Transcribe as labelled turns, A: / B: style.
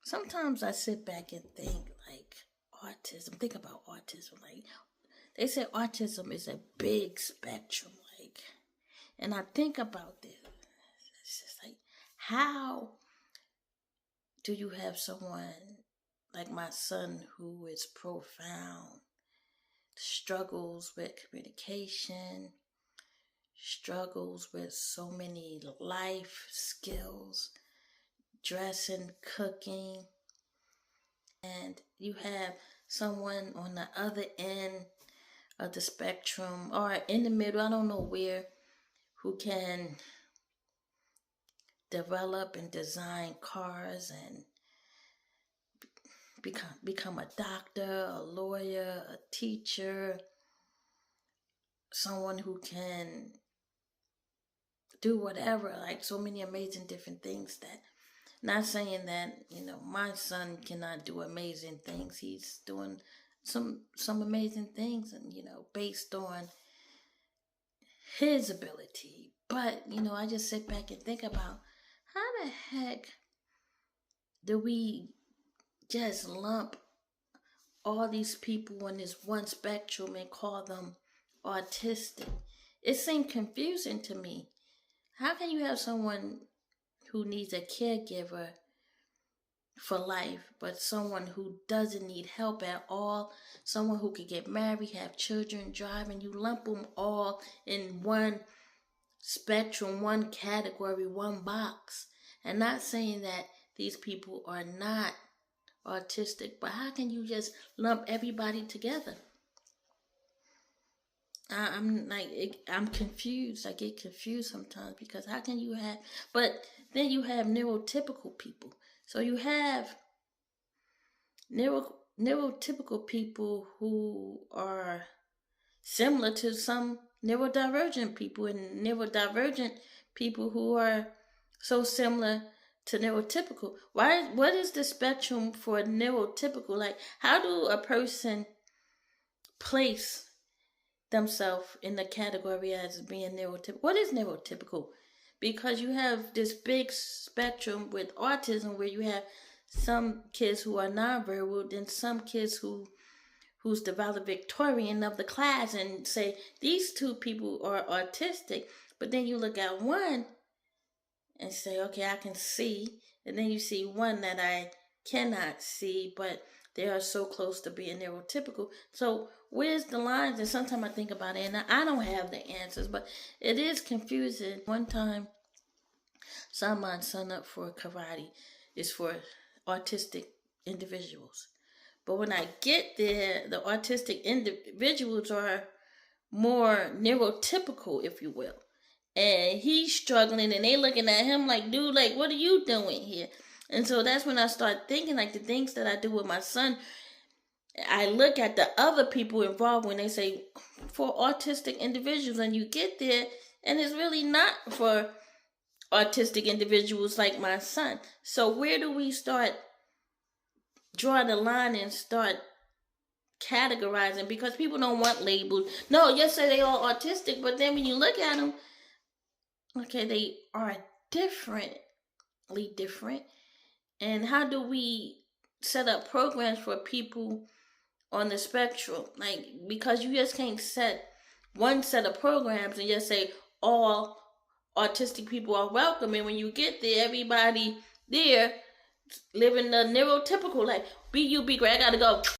A: Sometimes I sit back and think, like, autism. Think about autism. Like, they say autism is a big spectrum. Like, and I think about this. It's just like, how do you have someone like my son who is profound, struggles with communication, struggles with so many life skills, dressing, cooking, and you have someone on the other end of the spectrum or in the middle, I don't know where, who can develop and design cars and become a doctor, a lawyer, a teacher, someone who can do whatever, like so many amazing different things. That, not saying that, my son cannot do amazing things. He's doing some amazing things, and based on his ability. But I just sit back and think about, how the heck do we just lump all these people on this one spectrum and call them autistic? It seemed confusing to me. How can you have someone who needs a caregiver for life, but someone who doesn't need help at all, someone who could get married, have children, drive, and you lump them all in one spectrum, one category, one box? And not saying that these people are not autistic, but how can you just lump everybody together? I'm confused. I get confused sometimes, because how can you have, but then you have neurotypical people. So you have neurotypical people who are similar to some neurodivergent people, and neurodivergent people who are so similar to neurotypical. What is the spectrum for neurotypical? Like, how do a person place themselves in the category as being neurotypical? What is neurotypical? Because you have this big spectrum with autism, where you have some kids who are nonverbal, then some kids who's the valedictorian of the class, and say these two people are autistic. But then you look at one and say, okay, I can see, and then you see one that I cannot see, but they are so close to being neurotypical. So where's the lines? And sometimes I think about it, and I don't have the answers, but it is confusing. One time, signed my son up for karate. It's for autistic individuals. But when I get there, the autistic individuals are more neurotypical, if you will. And he's struggling, and they looking at him like, dude, like, what are you doing here? And so that's when I start thinking, like, the things that I do with my son, I look at the other people involved when they say for autistic individuals, and you get there, and it's really not for autistic individuals like my son. So where do we start drawing the line and start categorizing? Because people don't want labels. No, you say they all autistic, but then when you look at them, okay, they are differently different. And how do we set up programs for people on the spectrum? Like, because you just can't set one set of programs and just say all autistic people are welcome. And when you get there, everybody there living the neurotypical life. Be you, be great. I gotta go.